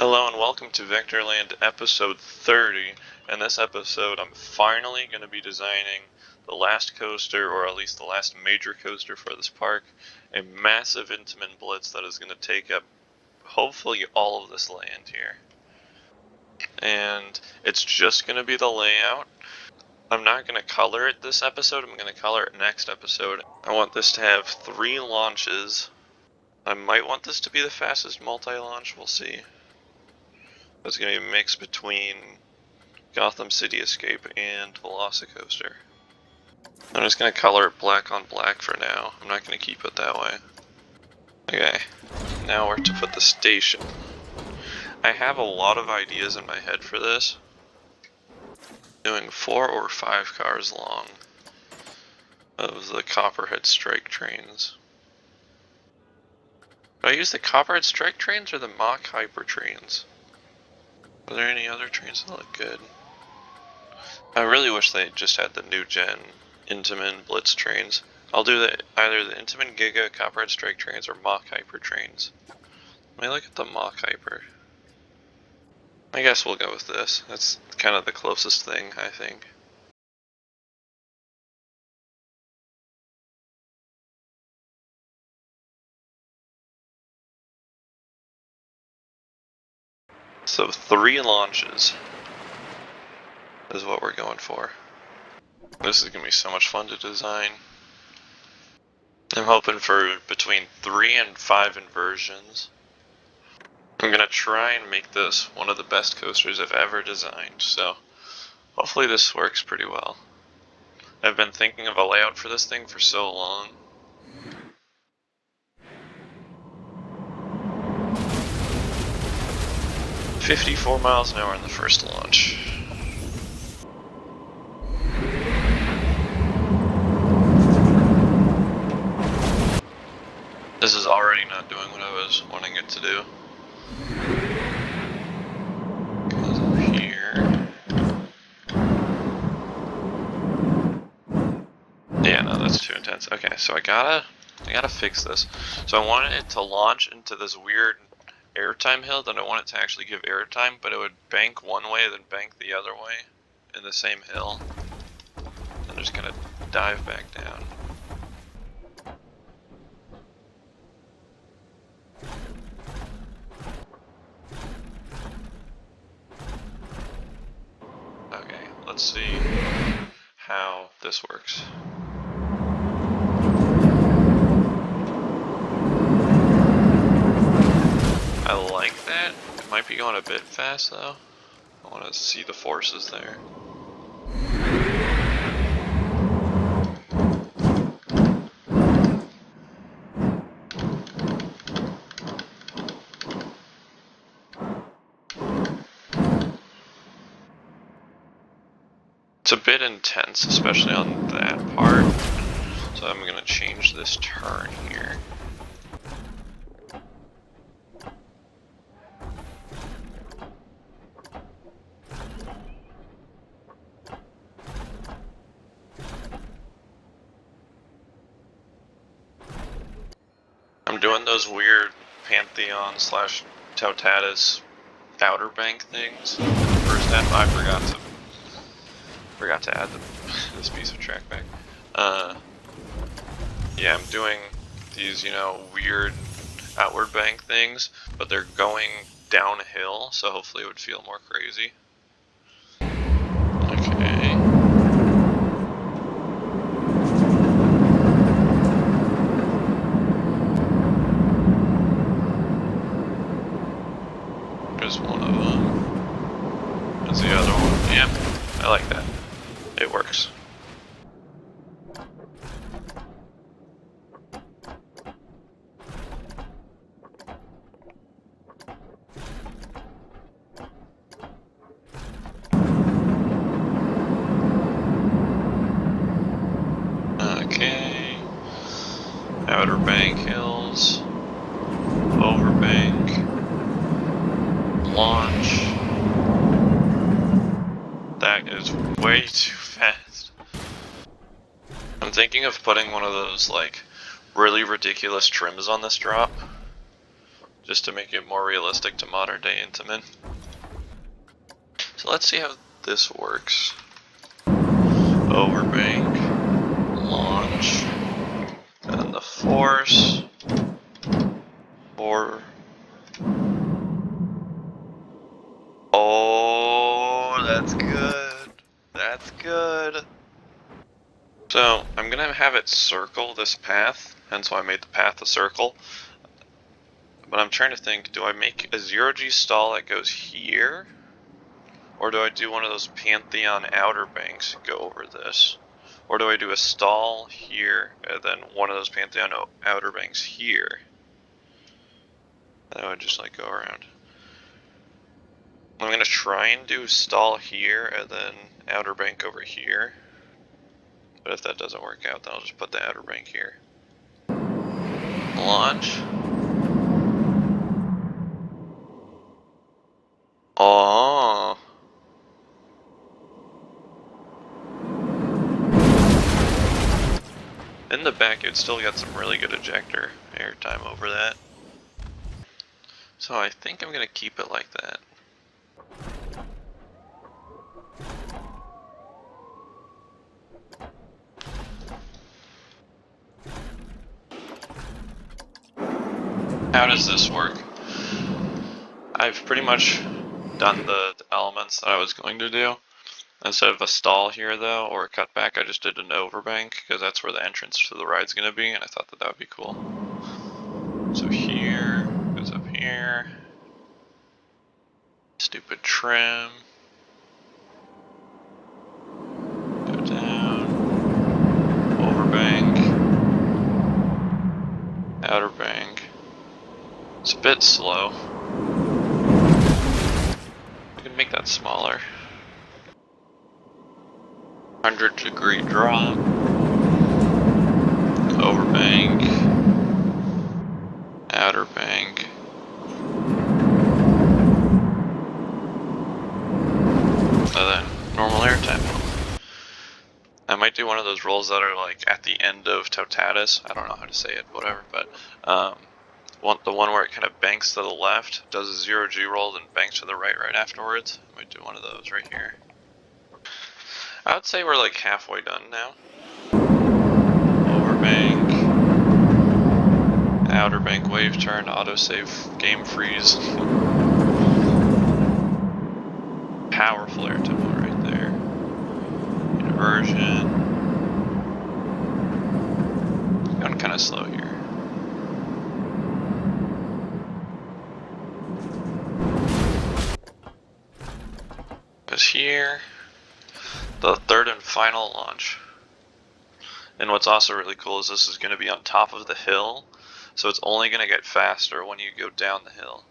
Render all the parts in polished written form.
Hello and welcome to Vectorland episode 30. In this episode, I'm finally going to be designing the last coaster, or at least the last major coaster for this park. A massive Intamin Blitz that is going to take up hopefully all of this land here. And it's just going to be the layout. I'm not going to color it this episode, I'm going to color it next episode. I want this to have 3 launches. I might want this to be the fastest multi-launch, we'll see. It's going to be a mix between Gotham City Escape and Velocicoaster. I'm just going to color it black on black for now. I'm not going to keep it that way. Okay, now where to put the station. I have a lot of ideas in my head for this. Doing 4 or 5 cars long of the Copperhead Strike trains. Do I use the Copperhead Strike trains or the Mach Hyper trains? Are there any other trains that look good? I really wish they just had the new gen Intamin Blitz trains. I'll do either the Intamin Giga Copperhead Strike trains or Mach Hyper trains. Let me look at the Mach Hyper. I guess we'll go with this. That's kind of the closest thing, I think. So 3 launches is what we're going for. This is going to be so much fun to design. I'm hoping for between 3 and 5 inversions. I'm going to try and make this one of the best coasters I've ever designed, so hopefully this works pretty well. I've been thinking of a layout for this thing for so long. "54 miles an hour in the first launch. This is already not doing what I was wanting it to do. Goes up here. Yeah, no, that's too intense. Okay, so I gotta fix this. So I wanted it to launch into this weird airtime hill. Then I want it to actually give airtime, but it would bank one way, then bank the other way in the same hill. And just gonna dive back down. Okay, let's see how this works. I like that. It might be going a bit fast though. I want to see the forces there. It's a bit intense, especially on that part. So I'm going to change this turn here. I'm doing those weird Pantheon / Tautatis outer bank things. First half I forgot to add this piece of track back. Yeah, I'm doing these, weird outward bank things, but they're going downhill, so hopefully it would feel more crazy. Okay. There's one of them. There's the other one. Yeah, I like that. It works. Okay. Outer bank hills. Overbank. Launch. That is way too fast. I'm thinking of putting one of those, really ridiculous trims on this drop. just to make it more realistic to modern day Intamin. So let's see how this works. Overbank, launch, and then the force, or... Oh, that's good. That's good. So, I'm gonna have it circle this path, hence why I made the path a circle. But I'm trying to think, do I make a 0G stall that goes here? Or do I do one of those Pantheon outer banks go over this? Or do I do a stall here, and then one of those Pantheon outer banks here? That would just like go around. I'm gonna try and do stall here, and then outer bank over here. But if that doesn't work out, then I'll just put the outer bank here. Launch. Oh. In the back, you'd still get some really good ejector airtime over that. So I think I'm gonna keep it like that. How does this work? I've pretty much done the elements that I was going to do. Instead of a stall here though, or a cutback, I just did an overbank, because that's where the entrance to the ride's going to be, and I thought that that would be cool. So here, goes up here. Stupid trim. Go down. Overbank. Outer bank. It's a bit slow. We can make that smaller. 100-degree drop. Overbank. Outer bank. And then normal airtime. I might do one of those rolls that are like at the end of Totatus. I don't know how to say it, whatever, but the one where it kind of banks to the left, does a 0G roll, then banks to the right afterwards. I might do one of those right here. I would say we're like halfway done now. Overbank. Outer bank wave turn, autosave, game freeze. Powerful air tempo right there. Inversion. Going kind of slow here. Because here, the third and final launch. And what's also really cool is this is going to be on top of the hill, so it's only going to get faster when you go down the hill.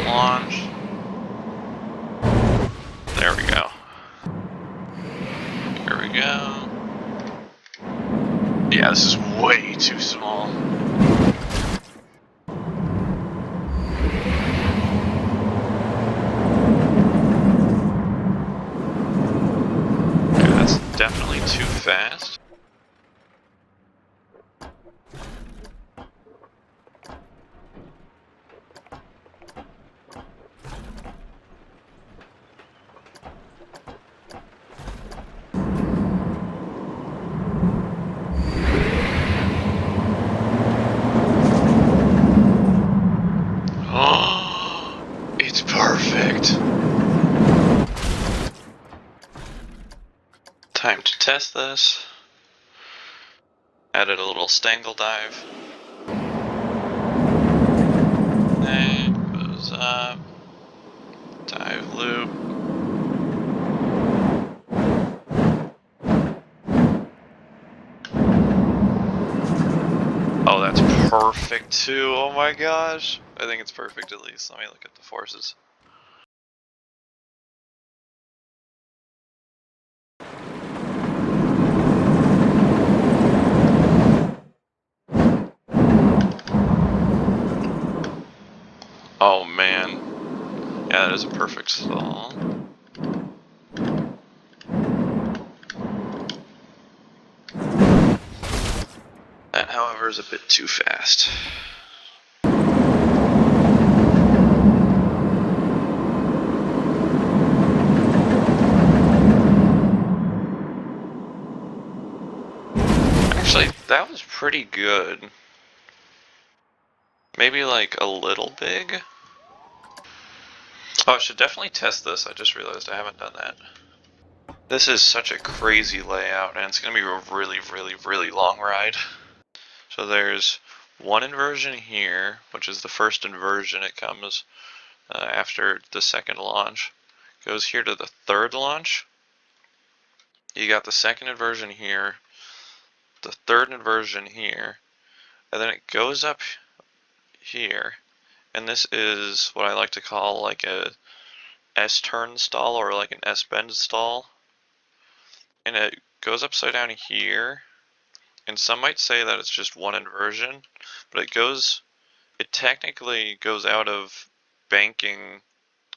Launch. There we go. Here we go. Yeah, this is way too small. Yeah, that's definitely too fast. It's perfect. Time to test this. Added a little stangle dive. And goes up. Dive loop. Oh, that's perfect too. Oh my gosh. I think it's perfect at least. Let me look at the forces. Oh man. Yeah, that is a perfect stall. That, however, is a bit too fast. Actually, that was pretty good. Maybe like a little big? Oh, I should definitely test this. I just realized I haven't done that. This is such a crazy layout, and it's going to be a really, really, really long ride. So there's one inversion here, which is the first inversion. It comes after the second launch. Goes here to the third launch. You got the second inversion here, the third inversion here, and then it goes up here. And this is what I like to call like a S-turn stall or like an S-bend stall. And it goes upside down here. And some might say that it's just one inversion, but it technically goes out of banking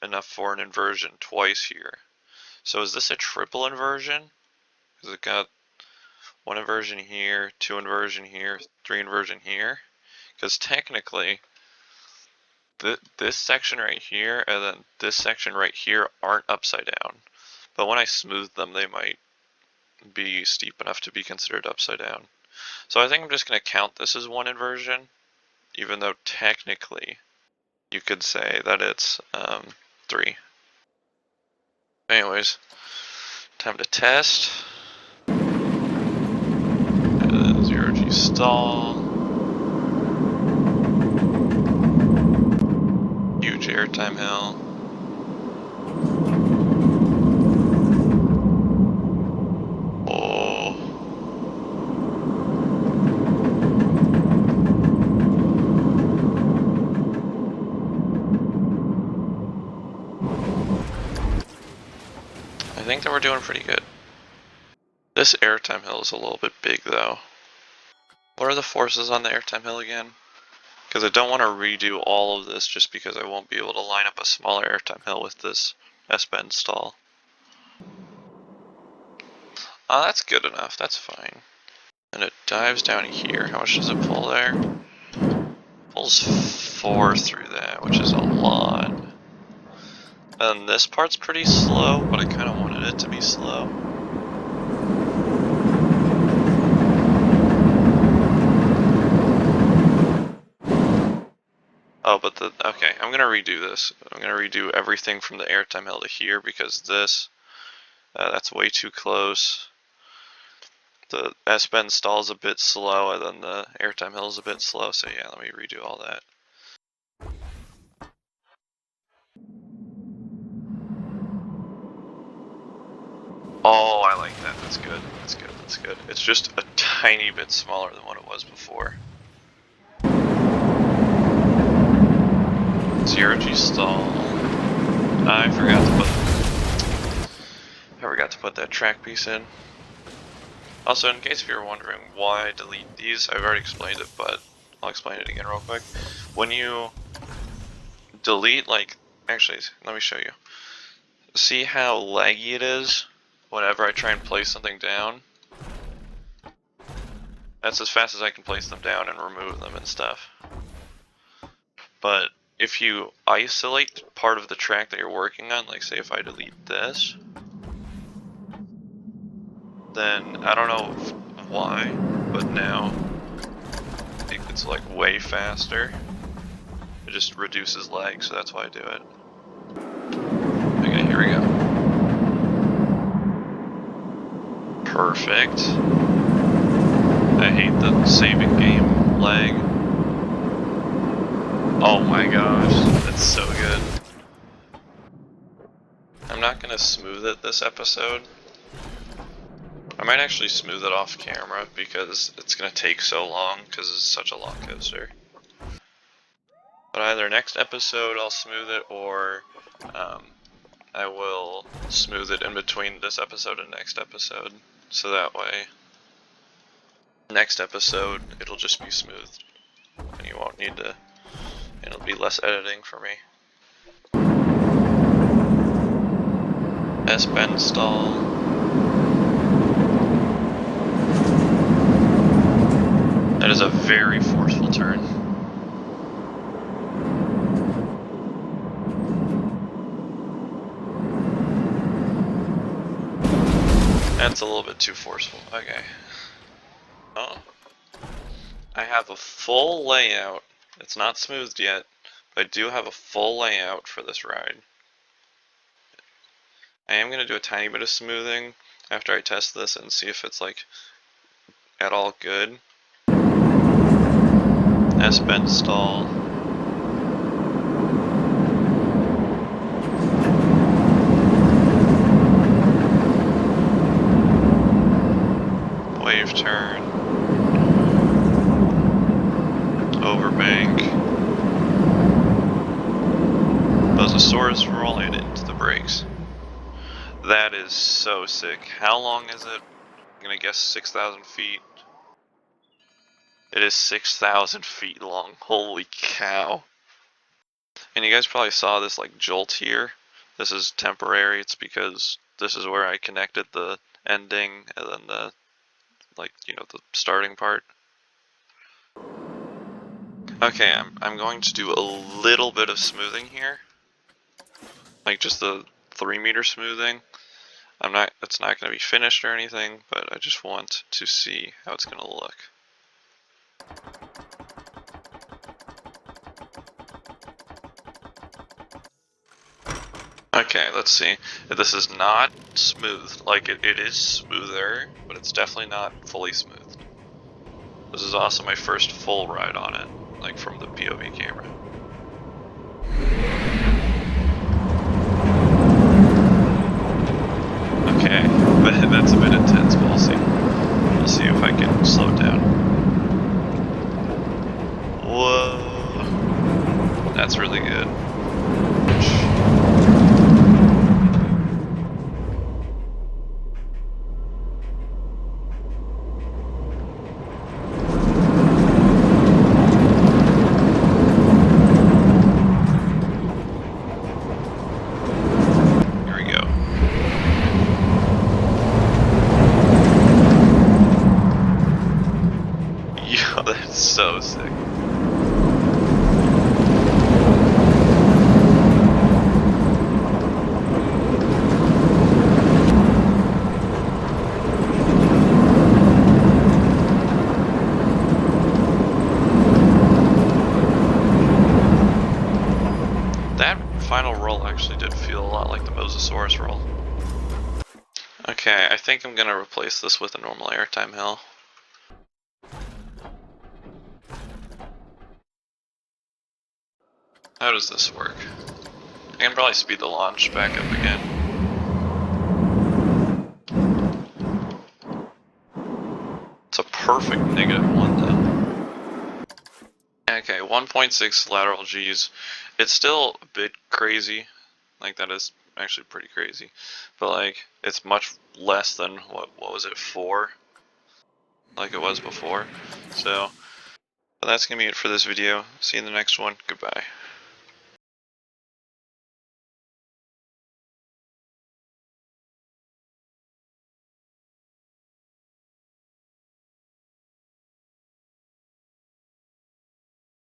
enough for an inversion twice here. So is this a triple inversion? Because it got one inversion here, two inversion here, three inversion here. Because technically, this section right here and then this section right here aren't upside down. But when I smooth them, they might be steep enough to be considered upside down. So I think I'm just going to count this as one inversion, even though technically you could say that it's 3. Anyways, time to test. 0G stall. Huge airtime hill. Oh. I think that we're doing pretty good. This airtime hill is a little bit big though. What are the forces on the airtime hill again? Because I don't want to redo all of this just because I won't be able to line up a smaller airtime hill with this S-bend stall. Oh, that's good enough. That's fine. And it dives down here. How much does it pull there? Pulls 4 through that, which is a lot. And this part's pretty slow, but I kind of wanted it to be slow. Oh, but okay, I'm gonna redo this. I'm gonna redo everything from the airtime hill to here because this, that's way too close. The S-bend stall is a bit slow, and then the airtime hill is a bit slow, so yeah, let me redo all that. Oh, I like that. That's good. That's good. That's good. It's just a tiny bit smaller than what it was before. 0G stall. I forgot to put that track piece in. Also, in case if you're wondering why I delete these, I've already explained it, but I'll explain it again real quick. When you delete, like, actually, let me show you. See how laggy it is whenever I try and place something down? That's as fast as I can place them down and remove them and stuff. But if you isolate part of the track that you're working on, like say if I delete this, then I don't know why, but now it's like way faster. It just reduces lag, so that's why I do it. Okay, here we go. Perfect. I hate the saving game lag. Oh my gosh, that's so good. I'm not gonna smooth it this episode. I might actually smooth it off camera because it's gonna take so long because it's such a long coaster. But either next episode I'll smooth it, or I will smooth it in between this episode and next episode. So that way, next episode it'll just be smoothed, and you won't need to It'll be less editing for me. S-bend stall. That is a very forceful turn. That's a little bit too forceful. Okay. Oh. I have a full layout. It's not smoothed yet, but I do have a full layout for this ride. I am going to do a tiny bit of smoothing after I test this and see if it's like at all good. S-bend stall. Wave turn. Overbank. Buzzosaurus roll and into the brakes. That is so sick. How long is it? I'm gonna guess 6,000 feet. It is 6,000 feet long. Holy cow. And you guys probably saw this like jolt here. This is temporary. It's because this is where I connected the ending and then the, like, you know, the starting part. Okay, I'm going to do a little bit of smoothing here. Like just the 3-meter smoothing. It's not going to be finished or anything, but I just want to see how it's going to look. Okay, let's see. This is not smooth. Like, it is smoother, but it's definitely not fully smooth. This is also my first full ride on it, like from the POV camera. Okay, but that's a bit intense, but we'll see. We'll see if I can slow it down. Whoa. That's really good. That's so sick. That final roll actually did feel a lot like the Mosasaurus roll. Okay, I think I'm gonna replace this with a normal airtime hill. How does this work? I can probably speed the launch back up again. It's a perfect -1 though. Okay, 1.6 lateral Gs. It's still a bit crazy. Like, that is actually pretty crazy. But like, it's much less than what was it, 4? Like it was before. So, but that's gonna be it for this video. See you in the next one. Goodbye.